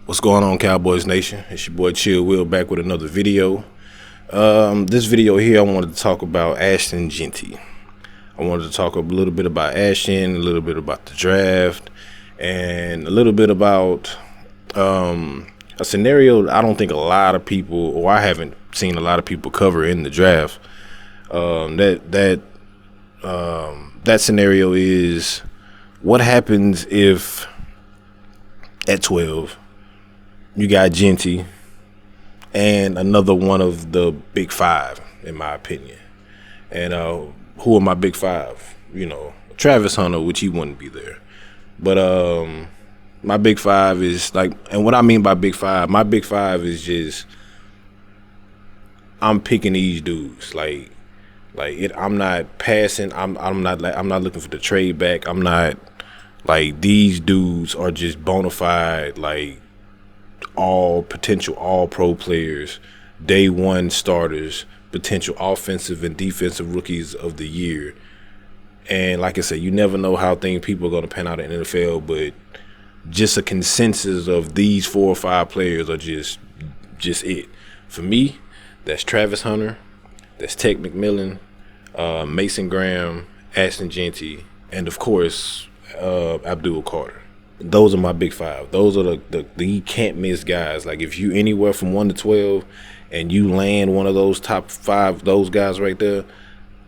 What's going on, Cowboys Nation? It's your boy Chill Will back with another video. This video here, I wanted to talk about Ashton Jeanty. I wanted to talk a little bit about Ashton, a little bit about the draft, and a little bit about a scenario I don't think a lot of people, or I haven't seen a lot of people cover in the draft. That scenario is what happens if at 12 you got Jeanty and another one of the big five, in my opinion. And who are my big five? You know, Travis Hunter, which he wouldn't be there. But my big five is like, and what I mean by big five, my big five is just I'm picking these dudes. I'm not passing. I'm not looking for the trade back. I'm not like these dudes are just bona fide all potential all-pro players, day one starters, potential offensive and defensive rookies of the year. And like I said, you never know how people are going to pan out in the NFL, but just a consensus of these 4 or 5 players are just it. For me, that's Travis Hunter, that's Tech McMillan, Mason Graham, Ashton Jeanty, and of course, Abdul Carter. Those are my big five. Those are the can't miss guys. Like if you anywhere from 1 to 12 and you land one of those top 5, those guys right there,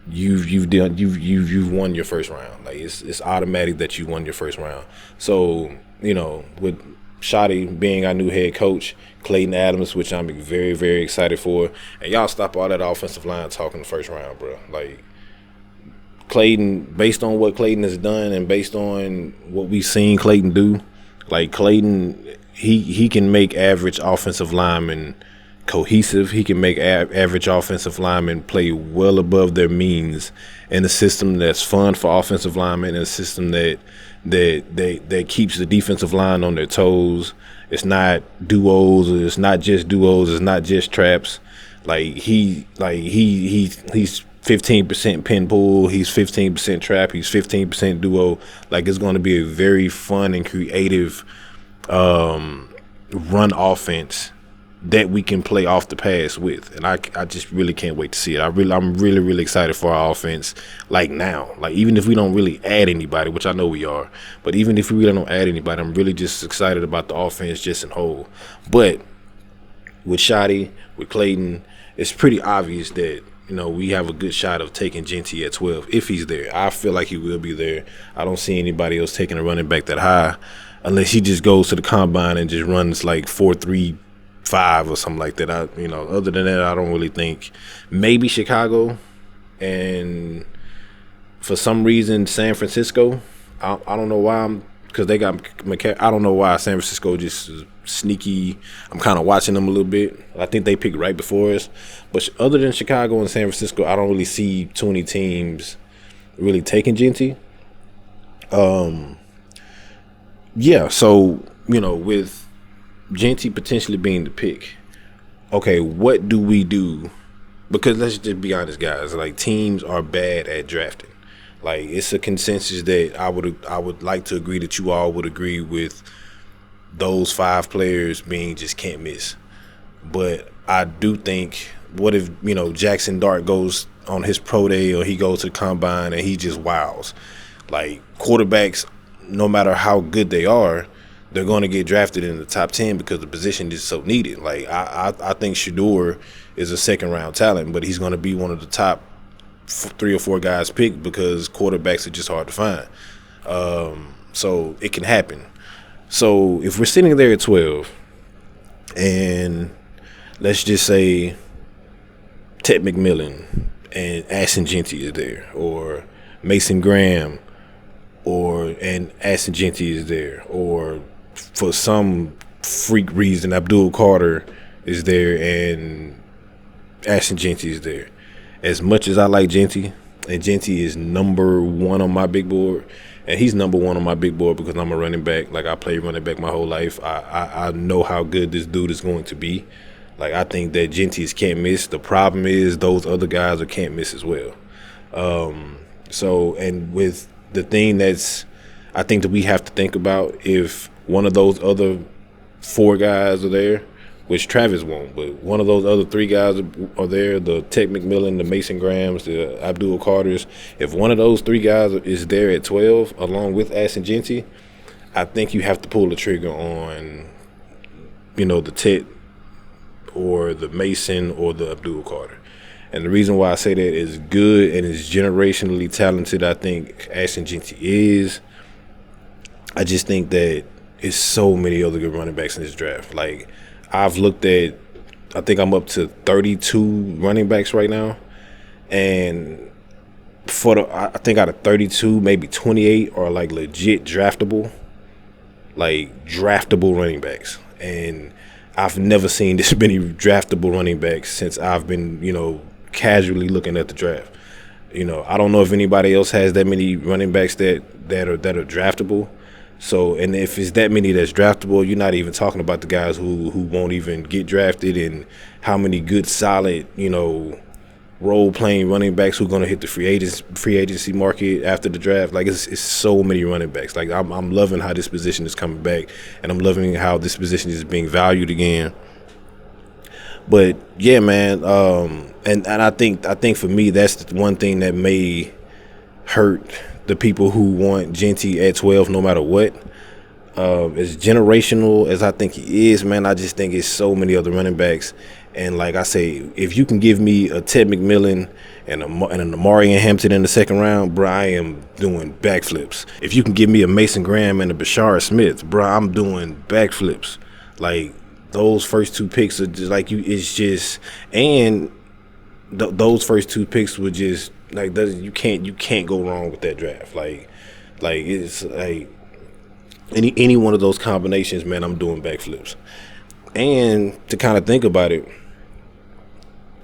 you've won your first round. Like it's automatic that you won your first round. So, you know, with Shotty being our new head coach, Clayton Adams, which I'm very, very excited for, and y'all stop all that offensive line talk in the first round, bro. Like Clayton, based on what Clayton has done and based on what we've seen Clayton do, like Clayton, he can make average offensive linemen cohesive. He can make average offensive linemen play well above their means in a system that's fun for offensive linemen, in a system that keeps the defensive line on their toes. It's not duos. It's not just duos. It's not just traps. He's 15% pin pull, he's 15% trap, he's 15% duo. Like it's going to be a very fun and creative run offense that we can play off the pass with, and I just really can't wait to see it. I'm really excited for our offense. Like now, like even if we don't really add anybody, which I know we are, but even if we really don't add anybody, I'm really just excited about the offense just in whole. But with Shotty, with Clayton, it's pretty obvious that, you know, we have a good shot of taking Jeanty at 12 if he's there. I feel like he will be there. I don't see anybody else taking a running back that high unless he just goes to the combine and just runs like 4.35 or something like that. Other than that, I don't really think. Maybe Chicago, and for some reason San Francisco. I don't know why because they got I don't know why San Francisco just is sneaky. I'm kind of watching them a little bit. I think they picked right before us. But other than Chicago and San Francisco, I don't really see too many teams really taking Jeanty. Yeah, so, you know, with Jeanty potentially being the pick, okay, what do we do? Because let's just be honest, guys. Like, teams are bad at drafting. Like, it's a consensus that I would like to agree that you all would agree with those 5 players being just can't miss. But I do think, what if, you know, Jackson Dart goes on his pro day or he goes to the combine and he just wows? Like, quarterbacks, no matter how good they are, they're going to get drafted in the top 10 because the position is so needed. Like, I think Shador is a second-round talent, but he's going to be one of the top 3 or 4 guys picked because quarterbacks are just hard to find. So it can happen. So if we're sitting there at 12 and let's just say Tech McMillan and Ashton Jeanty is there, or Mason Graham and Ashton Jeanty is there, or for some freak reason Abdul Carter is there and Ashton Jeanty is there. As much as I like Jeanty, and Jeanty is number 1 on my big board, and he's number 1 on my big board because I'm a running back. Like, I played running back my whole life. I know how good this dude is going to be. Like, I think that Jeanty's can't miss. The problem is those other guys are can't miss as well. So, and with the thing that's, I think that we have to think about, if one of those other 4 guys are there, which Travis won't, but one of those other 3 guys are there, the Tech McMillan, the Mason Grahams, the Abdul Carters. If one of those 3 guys is there at 12, along with Ashton Jeanty, I think you have to pull the trigger on, the Tech or the Mason or the Abdul Carter. And the reason why I say that is good and is generationally talented, I think Ashton Jeanty is. I just think that it's so many other good running backs in this draft. Like, I've looked at, I think I'm up to 32 running backs right now. And I think out of 32, maybe 28 are like legit draftable running backs. And I've never seen this many draftable running backs since I've been, casually looking at the draft. I don't know if anybody else has that many running backs that are draftable. So, and if it's that many that's draftable, you're not even talking about the guys who won't even get drafted, and how many good, solid, role-playing running backs who are going to hit the free agency market after the draft. Like, it's so many running backs. Like, I'm loving how this position is coming back, and I'm loving how this position is being valued again. But yeah, man, and I think for me, that's the one thing that may hurt the people who want Jeanty at 12 no matter what. As generational as I think he is, man, I just think it's so many other running backs. And like I say, if you can give me a Ted McMillan and an Amarian Hampton in the second round, bro, I am doing backflips. If you can give me a Mason Graham and a Bashar Smith, bro, I'm doing backflips. Like, those first 2 picks are just like and those first 2 picks were just like, you can't go wrong with that draft. Like it's like any one of those combinations, man, I'm doing backflips. And to kind of think about it,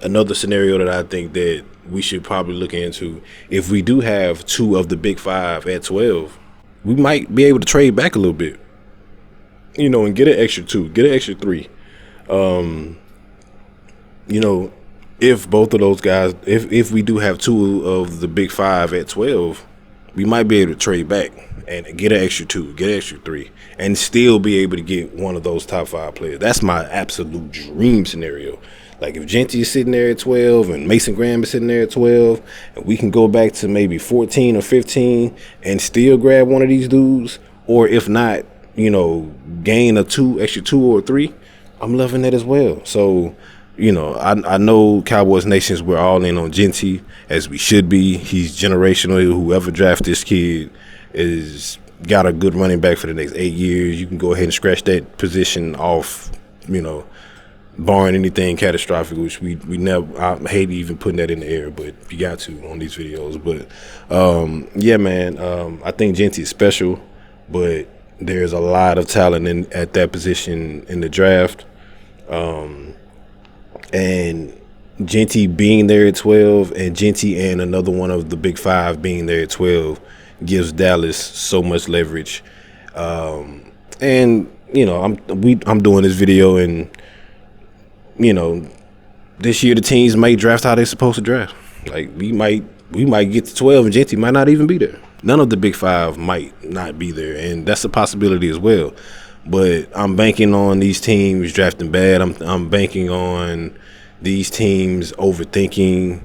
another scenario that I think that we should probably look into, if we do have 2 of the big 5 at 12, we might be able to trade back a little bit, and get an extra 2, get an extra 3. If both of those guys, if we do have 2 of the big 5 at 12, we might be able to trade back and get an extra 2, get an extra 3, and still be able to get one of those top 5 players. That's my absolute dream scenario. Like, if Jeanty is sitting there at 12 and Mason Graham is sitting there at 12, and we can go back to maybe 14 or 15 and still grab one of these dudes, or if not, gain a extra 2 or 3, I'm loving that as well. So, I know Cowboys Nations, we're all in on Jeanty, as we should be. He's generational. Whoever drafted this kid is got a good running back for the next 8 years. You can go ahead and scratch that position off, barring anything catastrophic, which we never. I hate even putting that in the air, but you got to on these videos. But yeah, man, I think Jeanty is special, but there's a lot of talent at that position in the draft. And Jeanty being there at 12, and Jeanty and another one of the big 5 being there at 12 gives Dallas so much leverage. And I'm doing this video, and this year the teams may draft how they're supposed to draft. Like, we might get to 12 and Jeanty might not even be there. None of the big 5 might not be there, and that's a possibility as well. But I'm banking on these teams drafting bad. I'm banking on these teams overthinking,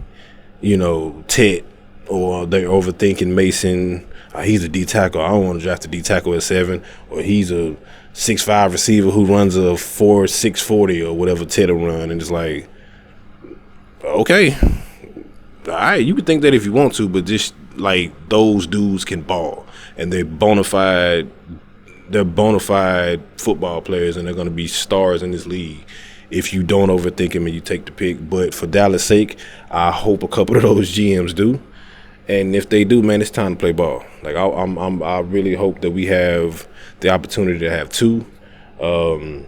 Tet, or they're overthinking Mason. He's a D tackle. I don't want to draft a D tackle at 7, or he's a 6'5" receiver who runs a 4.6 40 or whatever Tet will run, and it's like, okay, all right, you can think that if you want to, but just like, those dudes can ball, and they're bona fide football players, and they're going to be stars in this league if you don't overthink them and you take the pick. But for Dallas' sake, I hope a couple of those GMs do, and if they do, man, it's time to play ball. Like, I really hope that we have the opportunity to have 2, 2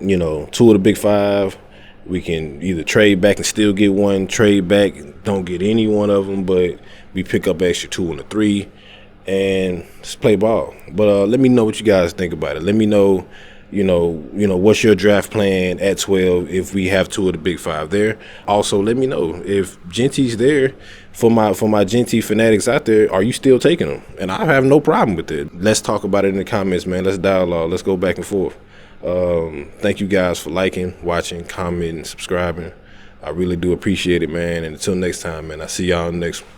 of the big 5. We can either trade back and still get one, trade back and don't get any one of them, but we pick up extra 2 and a 3. And just play ball. But let me know what you guys think about it. Let me know, what's your draft plan at 12 if we have 2 of the big 5 there. Also, let me know if Jeanty's there. For my Jeanty fanatics out there, are you still taking them? And I have no problem with it. Let's talk about it in the comments, man. Let's dialogue. Let's go back and forth. Thank you guys for liking, watching, commenting, subscribing. I really do appreciate it, man. And until next time, man, I see y'all next one.